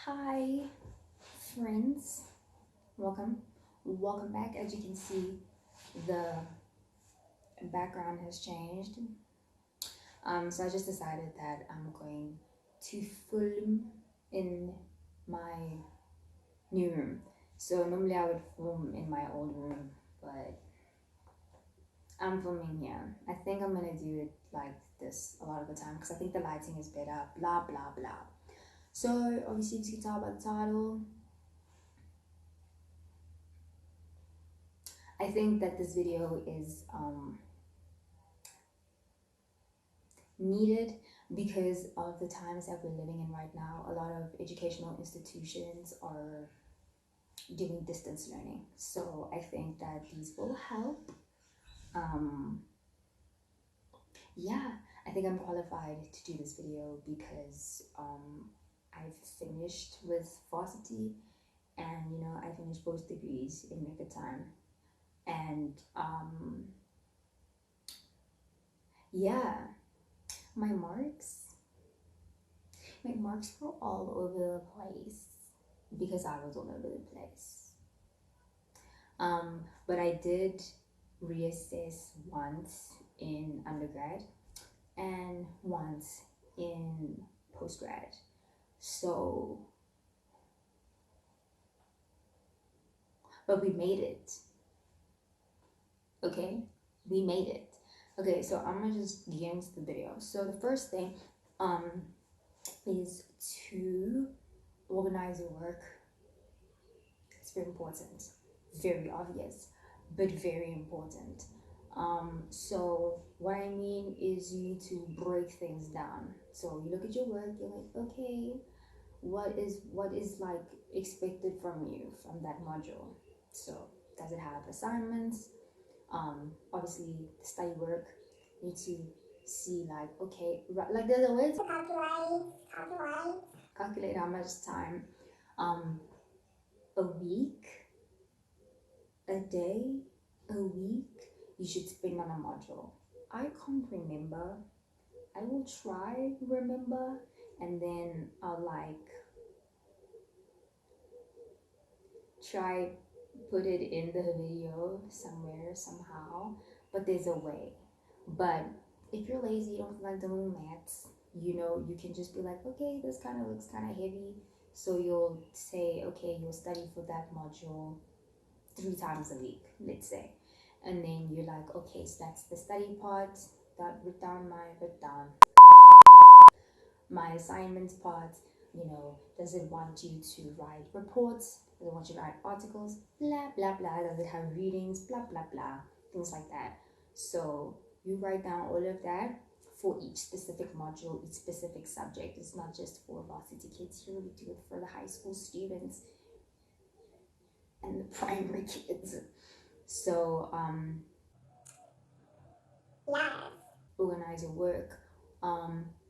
Hi friends, welcome back. As you can see, the background has changed. So I just decided that I'm going to film in my new room. So normally I would film in my old room, but I'm filming here. I think I'm gonna do it like this a lot of the time because I think the lighting is better, blah blah blah. So obviously you can tell by the title, I think that this video is needed because of the times that we're living in right now. A lot of educational institutions are doing distance learning, so I think that these will help. um yeah, I think I'm qualified to do this video because I've finished with varsity, and I finished both degrees in record time. And yeah, my marks my marks were all over the place because I was all over the place. But I did reassess once in undergrad and once in postgrad. So, but we made it. Okay, we made it. Okay, so I'm gonna just get into the video. So the first thing is to organize your work. It's very important, very obvious, but very important. So what I mean is you need to break things down. So you look at your work, you're like, okay, what is like expected from you from that module? So does it have assignments? Obviously study work, you need to see like, okay, like there's a way to calculate how much time a week, a day, a week you should spend on a module. I can't remember. I will try remember, and then I'll like try put it in the video somewhere somehow, but there's a way. But if you're lazy, you don't feel like doing maths, you can just be like, okay, this kind of looks kind of heavy, so you'll say, okay, you'll study for that module 3 times a week, let's say. And then you're like, okay, so that's the study part, that wrote down my assignments part. Does it want you to write reports? Does it want you to write articles? Blah blah blah. Does it have readings? Blah blah blah. Things like that. So you write down all of that for each specific module, each specific subject. It's not just for varsity kids here, we do it for the high school students and the primary kids. So yeah, organize your work,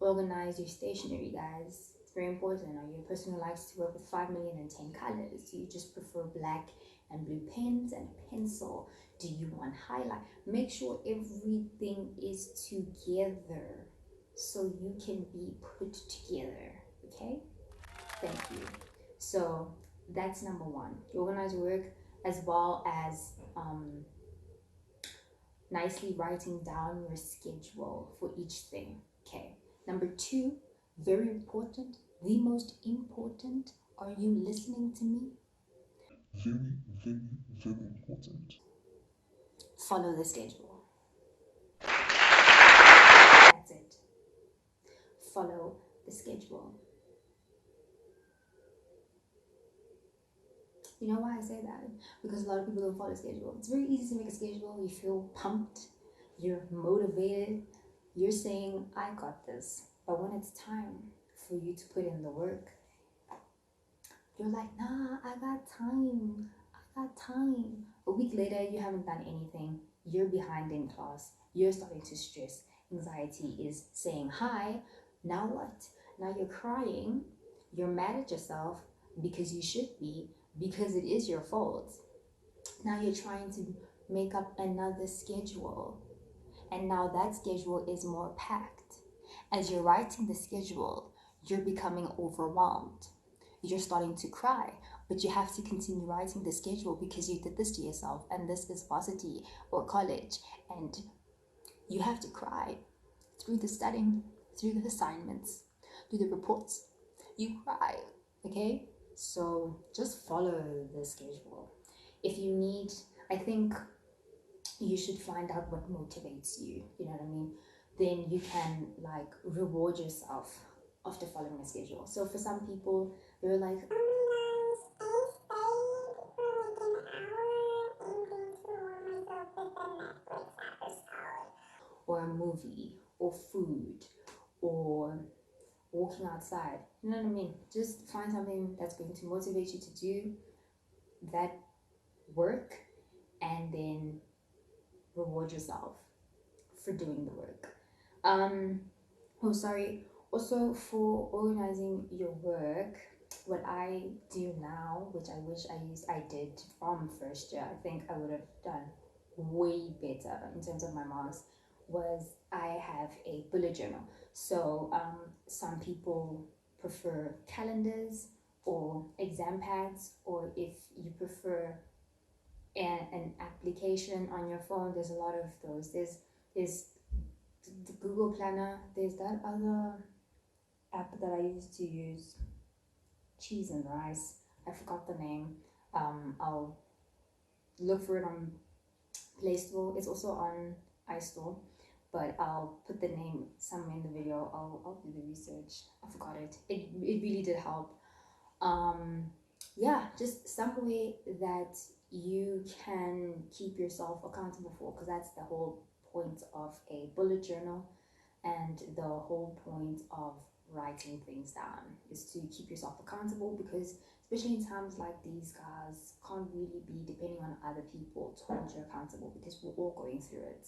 organize your stationery, guys. It's very important. Are you a person who likes to work with 5 million and 10 colors? Do you just prefer black and blue pens and a pencil? Do you want highlight? Make sure everything is together so you can be put together. Okay, thank you. So that's number one. You organize your work, as well as nicely writing down your schedule for each thing. Okay. Number two, very important, the most important. Are you listening to me? Very, very, very important. Follow the schedule. That's it. Follow the schedule. You know why I say that? Because a lot of people don't follow schedule. It's very easy to make a schedule. You feel pumped, you're motivated, you're saying, I got this. But when it's time for you to put in the work, you're like, nah, I got time. A week later, you haven't done anything. You're behind in class. You're starting to stress. Anxiety is saying hi. Now what? Now you're crying. You're mad at yourself because you should be, because it is your fault. Now you're trying to make up another schedule. And now that schedule is more packed. As you're writing the schedule, you're becoming overwhelmed. you're starting to cry, but you have to continue writing the schedule because you did this to yourself, and this is varsity or college, and you have to cry through the studying, through the assignments, through the reports. You cry, okay? So just follow the schedule. If you need, I think you should find out what motivates you, you know what I mean? Then you can like reward yourself after following a schedule. So for some people, they're like, or a movie, or food, or walking outside. You know what I mean? Just find something that's going to motivate you to do that work, and then reward yourself for doing the work. Oh, sorry. Also, for organizing your work, what I do now, which I wish I did from first year, I think I would have done way better in terms of my marks, was I have a bullet journal. So, some people prefer calendars or exam pads, or if you prefer an application on your phone, there's a lot of those. There's the Google Planner. There's that other app that I used to use, Cheese and Rice. I forgot the name. I'll look for it on Play Store. It's also on iStore, but I'll put the name somewhere in the video. I'll do the research. I forgot it. It really did help. Yeah, just some way that you can keep yourself accountable for, because that's the whole point of a bullet journal, and the whole point of writing things down is to keep yourself accountable, because especially in times like these, guys, can't really be depending on other people to hold you accountable, because we're all going through it.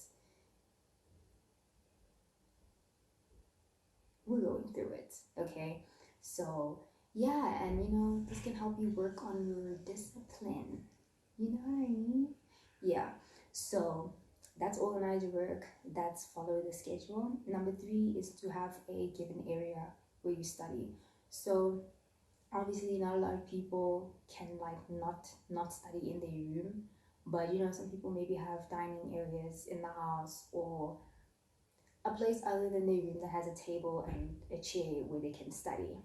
We're going through it, okay? So yeah, and this can help you work on your discipline. You know what I mean? Yeah. So that's organize your work, that's follow the schedule. Number three is to have a given area where you study. So obviously not a lot of people can like not study in their room, but some people maybe have dining areas in the house, or a place other than their room that has a table and a chair where they can study.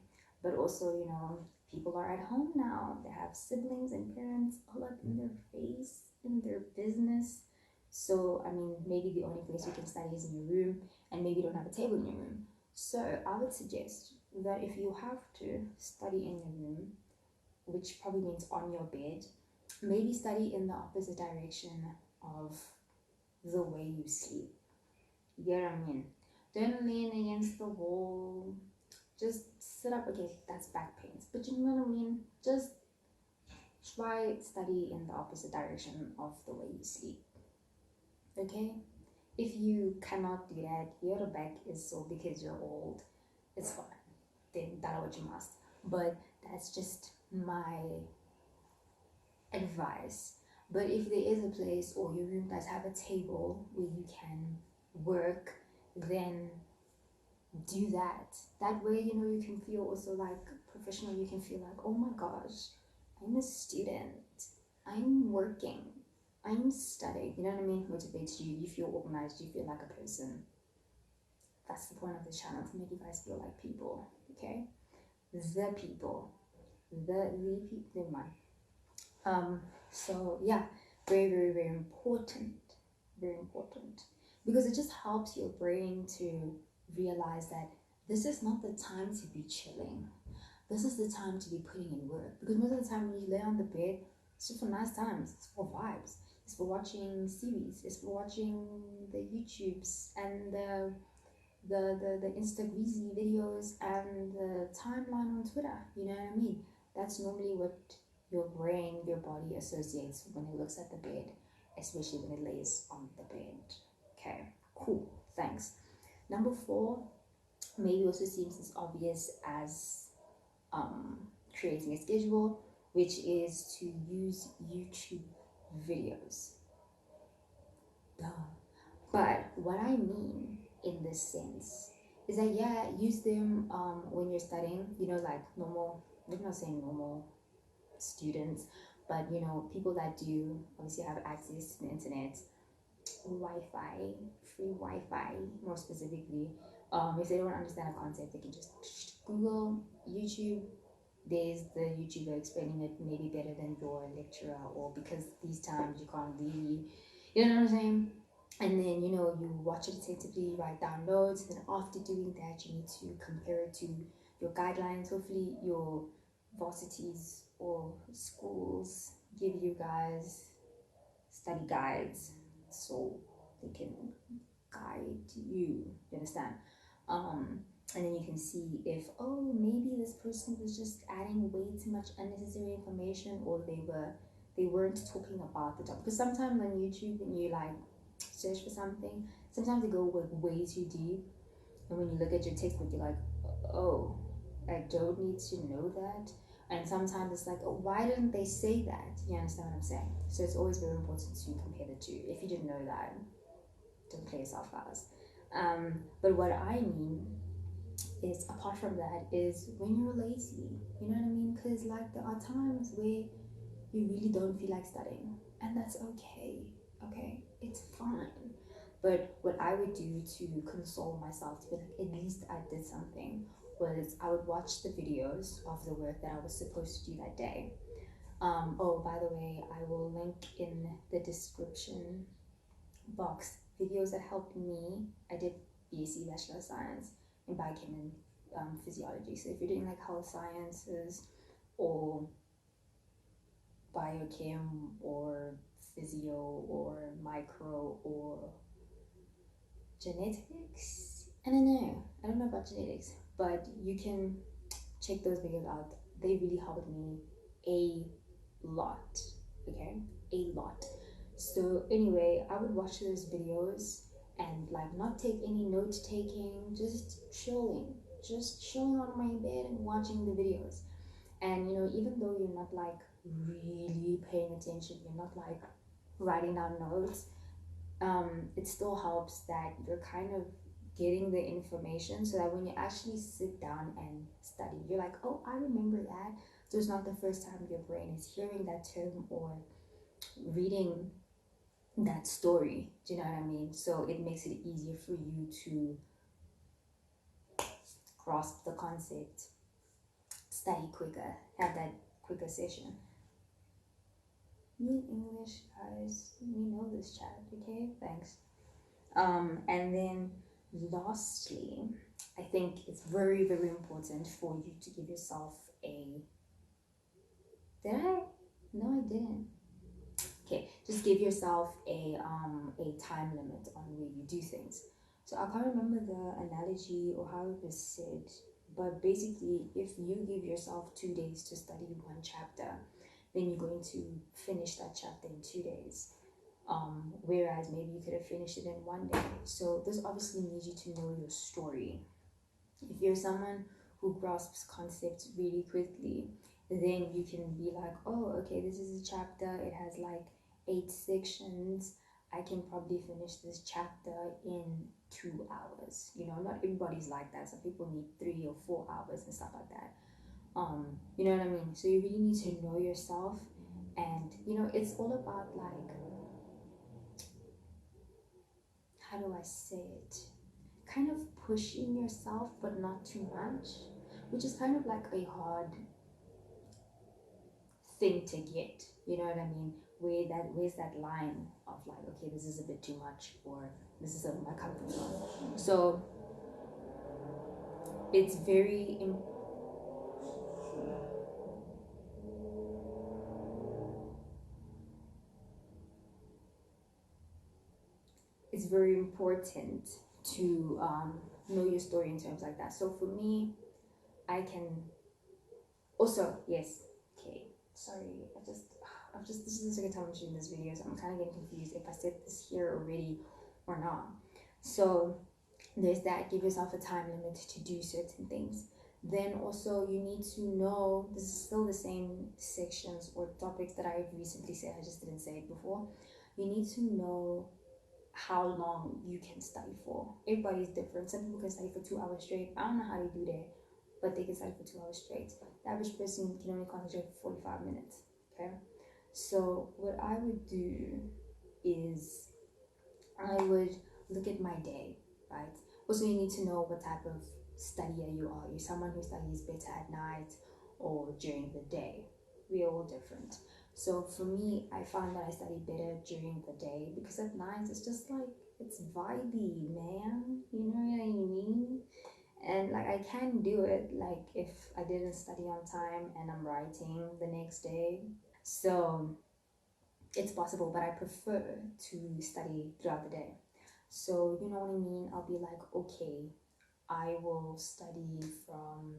But also, people are at home now. They have siblings and parents all up in their face, in their business. So, I mean, maybe the only place you can study is in your room, and maybe you don't have a table in your room. So, I would suggest that if you have to study in your room, which probably means on your bed, maybe study in the opposite direction of the way you sleep. You get what I mean? Don't lean against the wall. Just sit up. Okay, that's back pains. But you know what I mean? Just try study in the opposite direction of the way you sleep. Okay? If you cannot do that, your back is sore because you're old, it's fine. Then that's what you must. But that's just my advice. But if there is a place or your room does have a table where you can work, then do that. That way, you can feel also like professional. You can feel like, oh my gosh, I'm a student, I'm working, I'm studying. You know what I mean? Motivates you. You feel organized. You feel like a person. That's the point of this channel, to make you guys feel like people. Okay, the people, the people. Never mind. So yeah, very very very important, very important, because it just helps your brain to realize that this is not the time to be chilling. This is the time to be putting in work. Because most of the time when you lay on the bed, it's just for nice times. It's for vibes. It's for watching series. It's for watching the YouTubes and the Instagreasy videos and the timeline on Twitter. You know what I mean? That's normally what your brain, your body associates when it looks at the bed, especially when it lays on the bed. Okay, cool. Thanks. Number four, maybe also seems as obvious as creating a schedule, which is to use YouTube videos. Duh. But what I mean in this sense is that, yeah, use them when you're studying, like normal let me not say normal students, but you know, people that do obviously have access to the internet, Wi-Fi, free Wi-Fi, more specifically. If they don't understand a concept, they can just Google, YouTube. There's the YouTuber explaining it maybe better than your lecturer, or because these times you can't really, you know what I'm saying? And then you know you watch it attentively, write down notes, and then after doing that, you need to compare it to your guidelines. Hopefully, your varsities or schools give you guys study guides so they can guide you. You understand? Um, and then you can see if, oh, maybe this person was just adding way too much unnecessary information, or they weren't talking about the topic. Because sometimes on YouTube when you like search for something, sometimes they go like way too deep, and when you look at your textbook you're like, oh, I don't need to know that. And sometimes it's like, oh, why didn't they say that? You understand what I'm saying? So it's always very important to compare the two. If you didn't know that, don't play yourself, guys. But what I mean is, apart from that, is when you're lazy, you know what I mean? Because like there are times where you really don't feel like studying, and that's okay. Okay, it's fine. But what I would do to console myself, to be like, at least I did something, was I would watch the videos of the work that I was supposed to do that day. Oh, by the way, I will link in the description box videos that helped me. I did BSc Bachelor of Science in Biochem and Physiology. So if you're doing like health sciences or biochem or physio or micro or genetics, I don't know about genetics, but you can check those videos out. They really helped me a lot. Okay, a lot. So anyway, I would watch those videos and like not take any note taking, just chilling on my bed and watching the videos. And you know, even though you're not like really paying attention, you're not like writing down notes, it still helps that you're kind of getting the information, so that when you actually sit down and study, you're like, oh, I remember that. So it's not the first time your brain is hearing that term or reading that story. Do you know what I mean? So it makes it easier for you to grasp the concept, study quicker, have that quicker session. Me in English, guys, we know this chat, okay? Thanks. And then lastly, I think it's very, very important for you to give yourself a, did I? No, I didn't. Okay, just give yourself a time limit on where you do things. So I can't remember the analogy or how it was said, but basically, if you give yourself 2 days to study one chapter, then you're going to finish that chapter in 2 days. Whereas maybe you could have finished it in one day. So this obviously needs you to know your story. If you're someone who grasps concepts really quickly, then you can be like, oh, okay, this is a chapter, it has like 8 sections. I can probably finish this chapter in 2 hours. You know, not everybody's like that. Some people need 3 or 4 hours and stuff like that. You know what I mean? So you really need to know yourself, and you know, it's all about like, how do I say it? Kind of pushing yourself, but not too much, which is kind of like a hard thing to get. You know what I mean? Where's that line of like, okay, this is a bit too much, or this is my comfort zone. So it's very it's very important to know your story in terms like that. So for me, I can also, yes, okay, sorry, I've just this is the second time I'm shooting this video, so I'm kind of getting confused if I said this here already or not. So there's that, give yourself a time limit to do certain things. Then also you need to know, this is still the same sections or topics that I've recently said, I just didn't say it before. You need to know how long you can study for. Everybody's different. Some people can study for 2 hours straight. I don't know how they do that. but they can study for 2 hours straight. The average person can only concentrate for 45 minutes. Okay, so what I would do is I would look at my day, right? Also, you need to know what type of studier you are. You're someone who studies better at night or during the day. We're all different. So for me, I find that I study better during the day because at night it's just like it's vibey, man. You know what I mean? And like I can do it like if I didn't study on time and I'm writing the next day. So it's possible, but I prefer to study throughout the day. So, you know what I mean? I'll be like, okay, I will study from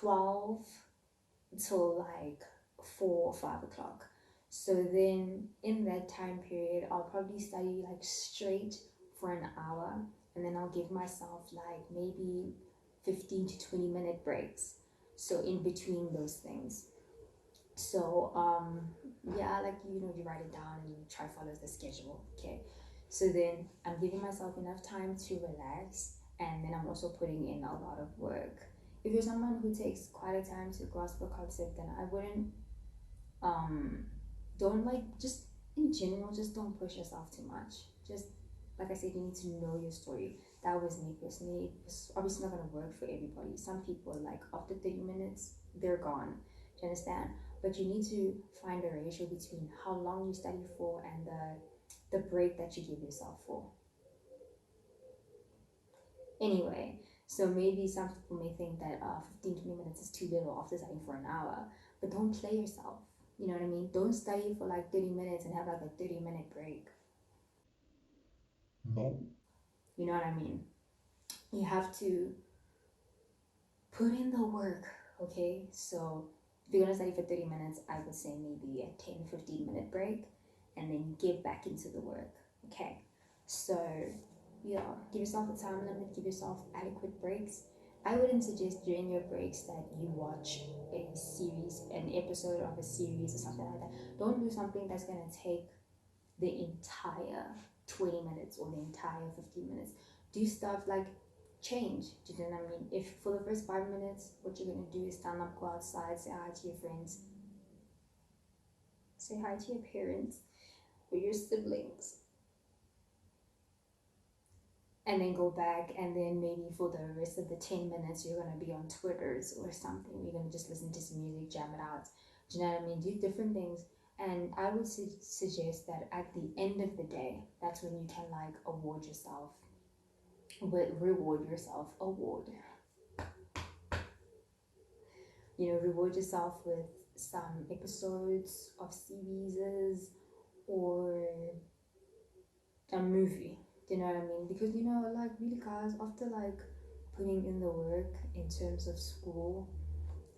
12 till like 4 or 5 o'clock. So then in that time period, I'll probably study like straight for an hour, and then I'll give myself like maybe 15 to 20-minute breaks. So in between those things. So yeah, like you write it down and you try follow the schedule. Okay. So then I'm giving myself enough time to relax, and then I'm also putting in a lot of work. If you're someone who takes quite a time to grasp a concept, then I wouldn't um don't like just in general just don't push yourself too much. Just like I said, you need to know your story. That was me personally. It's obviously not gonna work for everybody. Some people like after 30 minutes they're gone. Do you understand? But you need to find a ratio between how long you study for and the break that you give yourself for. Anyway, so maybe some people may think that 15-20 minutes is too little after studying for an hour, but don't play yourself. You know what I mean? Don't study for like 30 minutes and have like a 30-minute break. No. You know what I mean? You have to put in the work, okay? So if you're gonna study for 30 minutes, I would say maybe a 10-15 minute break and then get back into the work, okay? So, yeah, give yourself a time limit, give yourself adequate breaks. I wouldn't suggest during your breaks that you watch a series, an episode of a series or something like that. Don't do something that's gonna take the entire 20 minutes or the entire 15 minutes. Do stuff like change. Do you know what I mean? If for the first 5 minutes, what you're gonna do is stand up, go outside, say hi to your friends, say hi to your parents or your siblings, and then go back, and then maybe for the rest of the 10 minutes, you're gonna be on Twitters or something. You're gonna just listen to some music, jam it out. Do you know what I mean? Do different things. And I would suggest that at the end of the day, that's when you can like award yourself, reward yourself, award. Reward yourself with some episodes of series or a movie. Do you know what I mean? Because like really guys, after like putting in the work in terms of school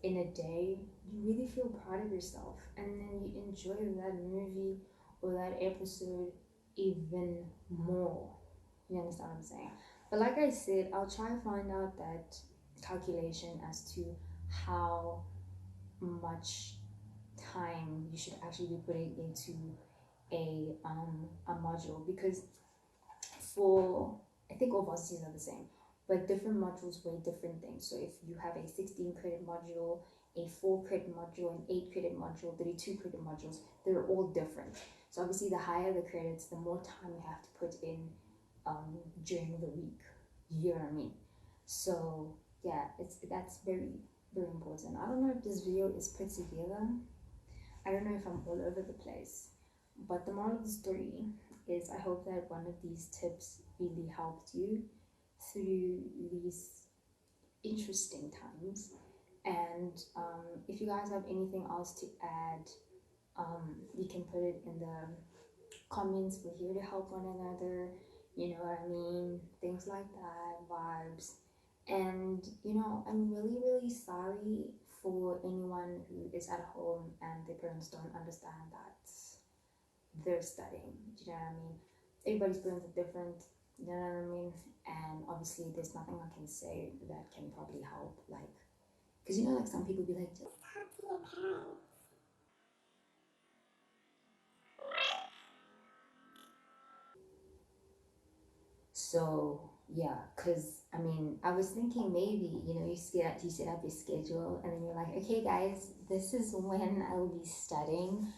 in a day, you really feel proud of yourself, and then you enjoy that movie or that episode even more. You understand what I'm saying? But like I said, I'll try to find out that calculation as to how much time you should actually be putting into a module, because for I think all varsities are the same, but different modules weigh different things. So if you have a 16 credit module, a 4 credit module, an 8 credit module, 32 credit modules, they're all different. So obviously, the higher the credits, the more time you have to put in during the week. You know what I mean? So yeah, that's very important. I don't know if this video is put together. I don't know if I'm all over the place, but the moral of the story is I hope that one of these tips really helped you through these interesting times. And if you guys have anything else to add, you can put it in the comments. We're here to help one another. You know what I mean? Things like that, vibes. And I'm really, really sorry for anyone who is at home and their parents don't understand that they're studying. Do you know what I mean? Everybody's parents are different. You know what I mean? And obviously, there's nothing I can say that can probably help. Like, because like some people be like, just talk to your parents. So Yeah, because I mean, I was thinking maybe, you set up your schedule and then you're like, okay, guys, this is when I will be studying.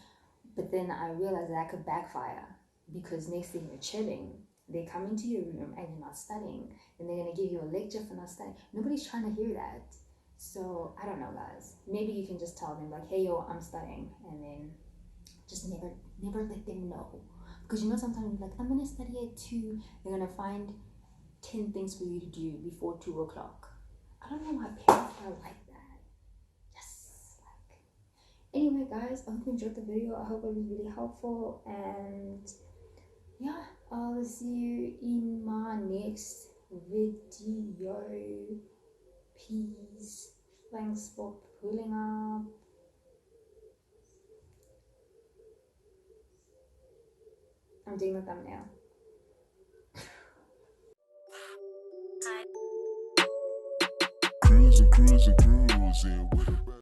But then I realized that could backfire because next thing you're chilling, they come into your room and you're not studying, and they're gonna give you a lecture for not studying. Nobody's trying to hear that. So I don't know, guys. Maybe you can just tell them like, hey, yo, I'm studying, and then just never let them know. Because sometimes you're like, I'm gonna study at 2. They're gonna find 10 things for you to do before 2 o'clock. I don't know why parents are like that. Yes. Like, anyway, guys, I hope you enjoyed the video. I hope it was really helpful. And yeah, I'll see you in my next video. Peace. Thanks for pulling up. I'm doing the thumbnail. Cruising, cruising, cruising.